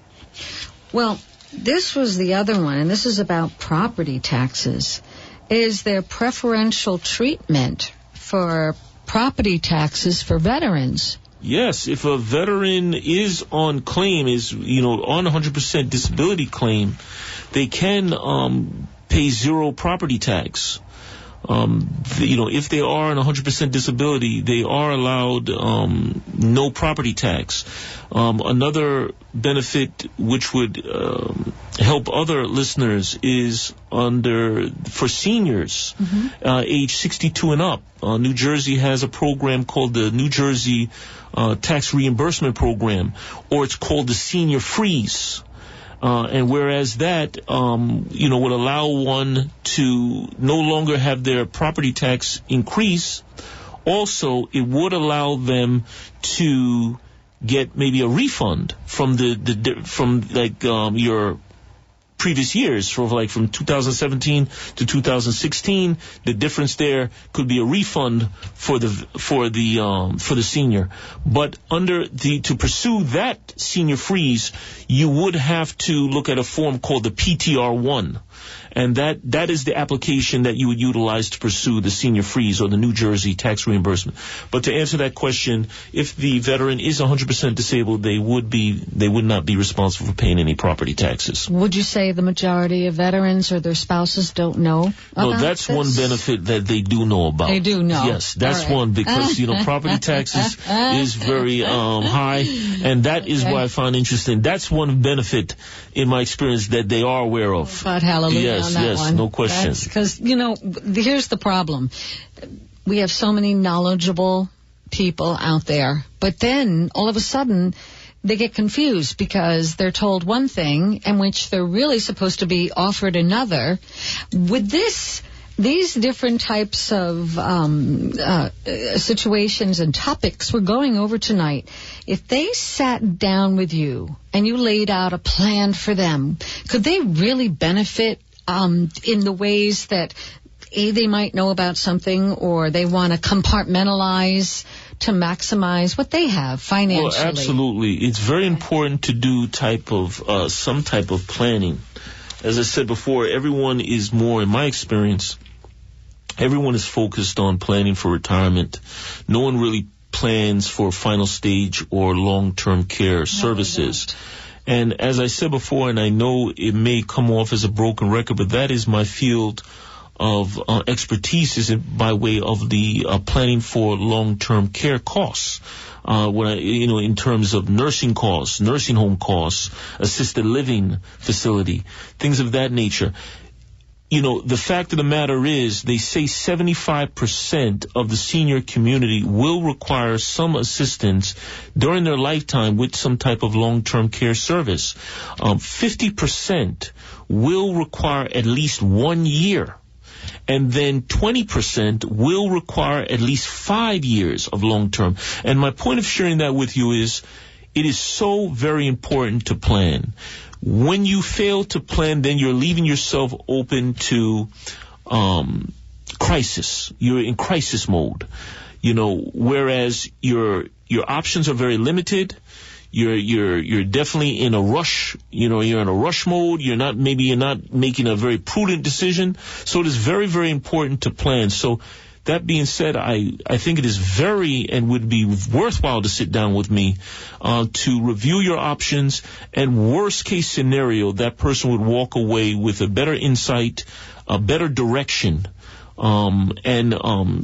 Well, this was the other one, and this is about property taxes. Is there preferential treatment for property taxes for veterans? Yes, if a veteran is on claim, on 100% disability claim, they can pay zero property tax. If they are on 100% disability, they are allowed no property tax. Another benefit which would help other listeners is for seniors age 62 and up. New Jersey has a program called the New Jersey Tax Reimbursement Program, or it's called the Senior Freeze. And whereas that, would allow one to no longer have their property tax increase, also it would allow them to get maybe a refund from your previous years, from 2017 to 2016. The difference there could be a refund for the senior. But to pursue that senior freeze, you would have to look at a form called the PTR1. And that is the application that you would utilize to pursue the senior freeze or the New Jersey tax reimbursement. But to answer that question, if the veteran is 100% disabled, they would not be responsible for paying any property taxes. Would you say the majority of veterans or their spouses don't know about No, that's this? one benefit that they do know about. They do know. Yes, that's one, because, property taxes is very high, and that is what I find interesting. That's one benefit, in my experience, that they are aware of. God, hallelujah. Yes, on that one. No question. Because, here's the problem. We have so many knowledgeable people out there, but then all of a sudden they get confused because they're told one thing in which they're really supposed to be offered another. With these different types of situations and topics we're going over tonight, if they sat down with you and you laid out a plan for them, could they really benefit in the ways that they might know about something, or they want to compartmentalize to maximize what they have financially? Well, absolutely. It's very important to do some type of planning. As I said before, in my experience, everyone is focused on planning for retirement. No one really plans for final stage or long-term care services. And as I said before, and I know it may come off as a broken record, but that is my field of expertise, is by way of the planning for long-term care costs. In terms of nursing costs, nursing home costs, assisted living facility, things of that nature. the fact of the matter is they say 75% of the senior community will require some assistance during their lifetime with some type of long-term care service. 50% will require at least 1 year. And then 20% will require at least 5 years of long-term. And my point of sharing that with you is it is so very important to plan. When you fail to plan, then you're leaving yourself open to crisis. You're in crisis mode. Whereas your options are very limited. You're definitely in a rush. You're in a rush mode. You're not making a very prudent decision. So it is very, very important to plan. So that being said, I think it is very and would be worthwhile to sit down with me to review your options, and worst case scenario, that person would walk away with a better insight, a better direction, and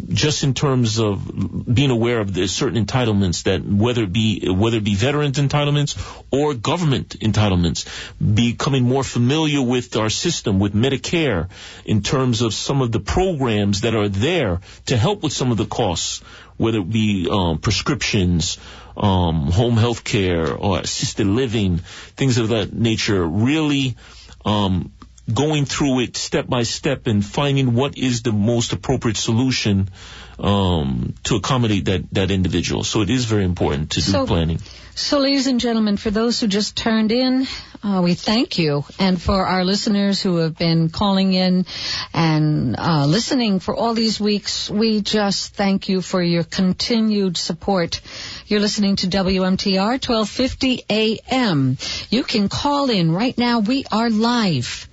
just in terms of being aware of the certain entitlements that whether it be veterans entitlements or government entitlements, becoming more familiar with our system, with Medicare, in terms of some of the programs that are there to help with some of the costs, whether it be prescriptions, home health care, or assisted living, things of that nature. Really going through it step by step and finding what is the most appropriate solution to accommodate that individual. So it is very important to do planning. So, ladies and gentlemen, for those who just turned in, we thank you. And for our listeners who have been calling in and listening for all these weeks, we just thank you for your continued support. You're listening to WMTR 1250 AM. You can call in right now. We are live.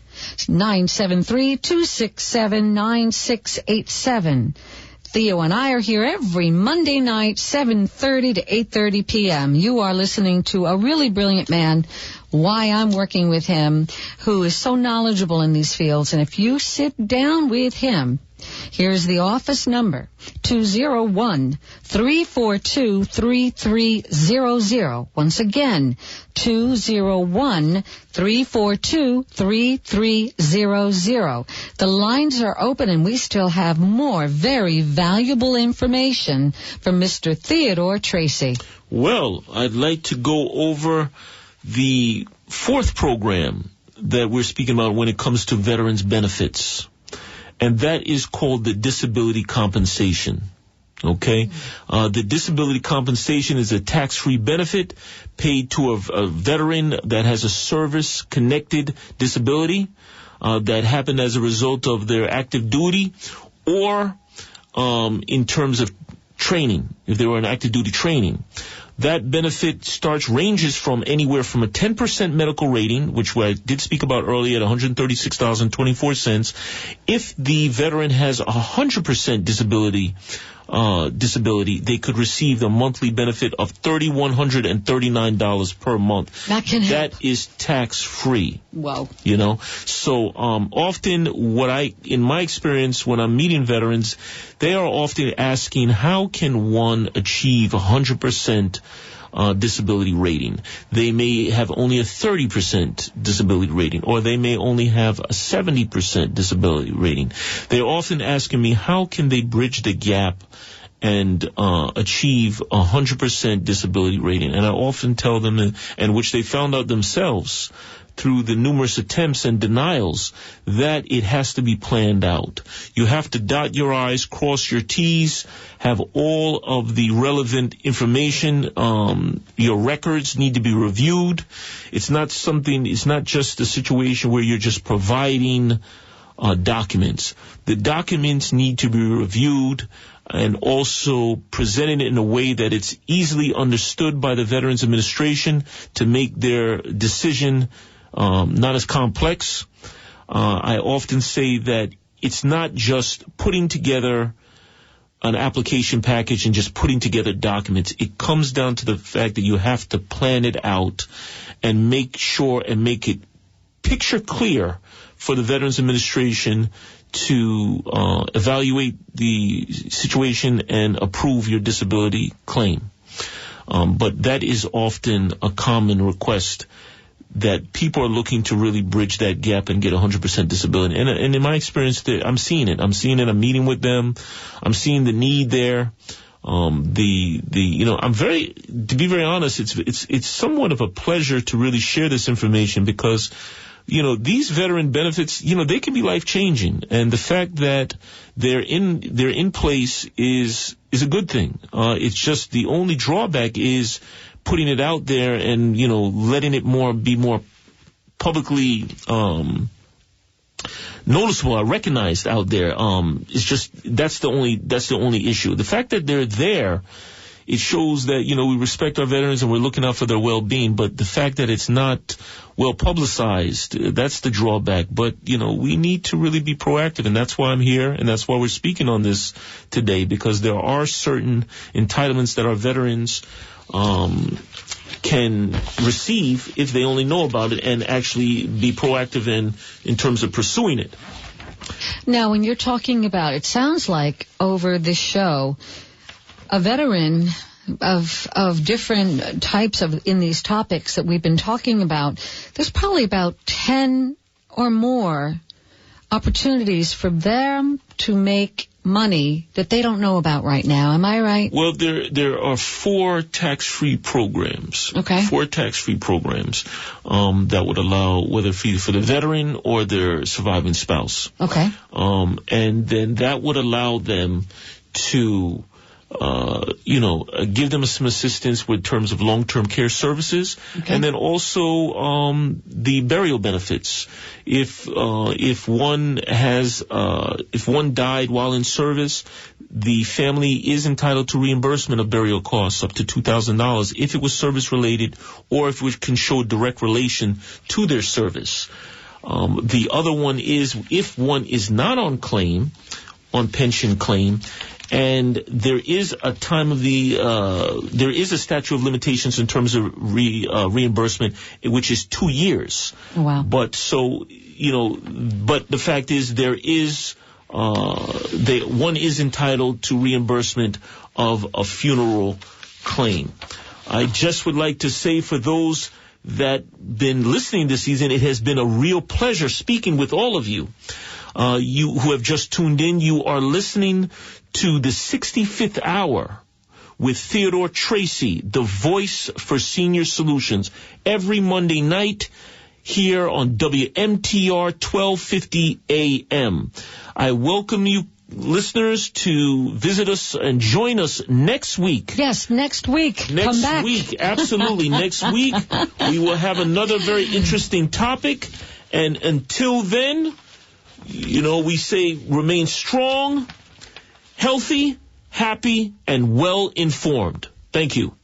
973-267-9687. Theo and I are here every Monday night, 7:30 to 8:30 p.m. You are listening to a really brilliant man, why I'm working with him, who is so knowledgeable in these fields. And if you sit down with him, here's the office number, 201-342-3300. Once again, 201-342-3300. The lines are open, and we still have more very valuable information from Mr. Theodore Tracey. Well, I'd like to go over the fourth program that we're speaking about when it comes to veterans benefits. And that is called the disability compensation. Okay? The disability compensation is a tax-free benefit paid to a veteran that has a service-connected disability that happened as a result of their active duty, or in terms of training, if they were in active duty training. That benefit ranges from anywhere from a 10% medical rating, which I did speak about earlier, at $136.24. If the veteran has 100% disability, they could receive the monthly benefit of $3,139 per month. That can help. That is tax-free. Wow. So often in my experience, when I'm meeting veterans, they are often asking, how can one achieve 100% disability rating? They may have only a 30% disability rating, or they may only have a 70% disability rating. They're often asking me, how can they bridge the gap and achieve 100% disability rating? And I often tell them, and which they found out themselves through the numerous attempts and denials, that it has to be planned out. You have to dot your I's, cross your T's, have all of the relevant information. Your records need to be reviewed. It's not just a situation where you're just providing documents. The documents need to be reviewed and also presented in a way that it's easily understood by the Veterans Administration to make their decision not as complex. I often say that it's not just putting together an application package and just putting together documents. It comes down to the fact that you have to plan it out and make sure and make it picture clear for the Veterans Administration to evaluate the situation and approve your disability claim. But that is often a common request. that people are looking to really bridge that gap and get 100% disability. And in my experience, I'm seeing it. I'm meeting with them. I'm seeing the need there. To be very honest, it's somewhat of a pleasure to really share this information because, these veteran benefits, they can be life-changing. And the fact that they're in place is a good thing. It's just the only drawback is putting it out there and, letting it be more publicly, noticeable or recognized out there. It's just, that's the only issue. The fact that they're there, it shows that, we respect our veterans and we're looking out for their well-being, but the fact that it's not well publicized, that's the drawback. But, we need to really be proactive, and that's why I'm here, and that's why we're speaking on this today, because there are certain entitlements that our veterans can receive if they only know about it and actually be proactive in terms of pursuing it. Now, when you're talking about, it sounds like over this show, a veteran of different types in these topics that we've been talking about, there's probably about 10 or more opportunities for them to make money that they don't know about right now. Am I right? Well, there are 4 tax-free programs. Okay. 4 tax-free programs that would allow, whether for the veteran or their surviving spouse. Okay. And then that would allow them to give them some assistance with terms of long-term care services, and then also the burial benefits. If one died while in service, the family is entitled to reimbursement of burial costs up to $2,000 if it was service related or if it can show direct relation to their service. The other one is if one is not on pension claim, and there is a there is a statute of limitations in terms of reimbursement, which is 2 years. Oh, wow. But the fact is one is entitled to reimbursement of a funeral claim. I just would like to say for those that been listening this season, it has been a real pleasure speaking with all of you. You who have just tuned in, you are listening to the 65th Hour with Theodore Tracey, the voice for senior solutions, every Monday night here on WMTR 1250 AM. I welcome you listeners to visit us and join us next week. Yes, next week. Come back. Next week, absolutely. Next week, we will have another very interesting topic. And until then, we say remain strong, healthy, happy, and well-informed. Thank you.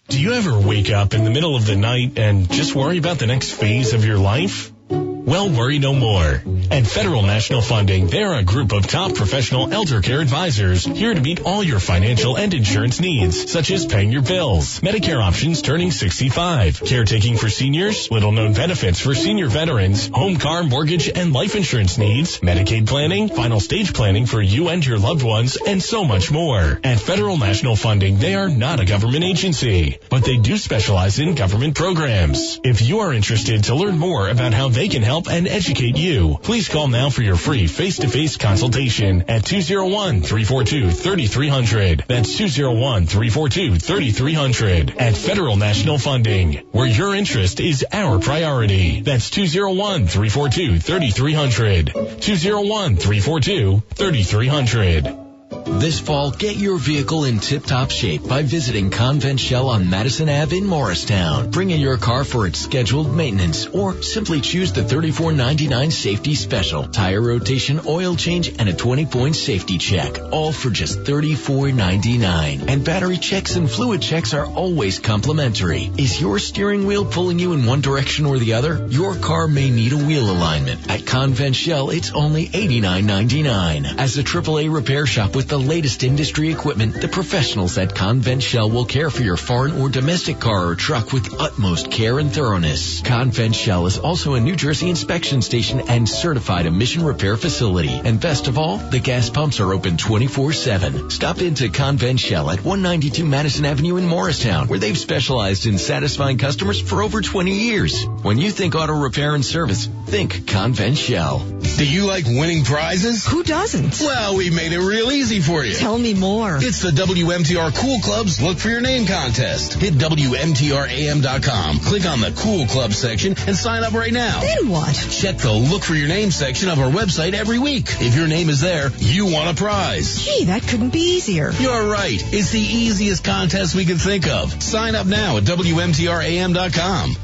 Do you ever wake up in the middle of the night and just worry about the next phase of your life? Well, worry no more. At Federal National Funding, they're a group of top professional elder care advisors here to meet all your financial and insurance needs, such as paying your bills, Medicare options turning 65, caretaking for seniors, little-known benefits for senior veterans, home, car, mortgage, and life insurance needs, Medicaid planning, final stage planning for you and your loved ones, and so much more. At Federal National Funding, they are not a government agency, but they do specialize in government programs. If you are interested to learn more about how they can help and educate you, please call now for your free face-to-face consultation at 201-342-3300. That's 201-342-3300. At Federal National Funding, where your interest is our priority. That's 201-342-3300. 201-342-3300. This fall, get your vehicle in tip-top shape by visiting Convent Shell on Madison Ave in Morristown. Bring in your car for its scheduled maintenance or simply choose the $34.99 safety special, tire rotation, oil change, and a 20-point safety check, all for just $34.99. And battery checks and fluid checks are always complimentary. Is your steering wheel pulling you in one direction or the other? Your car may need a wheel alignment. At Convent Shell, it's only $89.99. As a AAA repair shop with the latest industry equipment, the professionals at Convent Shell will care for your foreign or domestic car or truck with utmost care and thoroughness. Convent Shell is also a New Jersey inspection station and certified emission repair facility. And best of all, the gas pumps are open 24/7. Stop into Convent Shell at 192 Madison Avenue in Morristown, where they've specialized in satisfying customers for over 20 years. When you think auto repair and service, think Convent Shell. Do you like winning prizes? Who doesn't? Well, we made it real easy for you. Tell me more. It's the WMTR Cool Club's Look for Your Name contest. Hit WMTRAM.com. Click on the Cool Club section and sign up right now. Then what? Check the Look for Your Name section of our website every week. If your name is there, you want a prize. Gee, that couldn't be easier. You're right. It's the easiest contest we can think of. Sign up now at WMTRAM.com.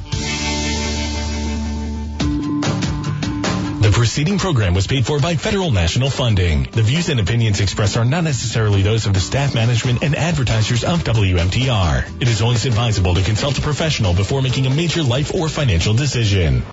The preceding program was paid for by federal national funding. The views and opinions expressed are not necessarily those of the staff, management, and advertisers of WMTR. It is always advisable to consult a professional before making a major life or financial decision.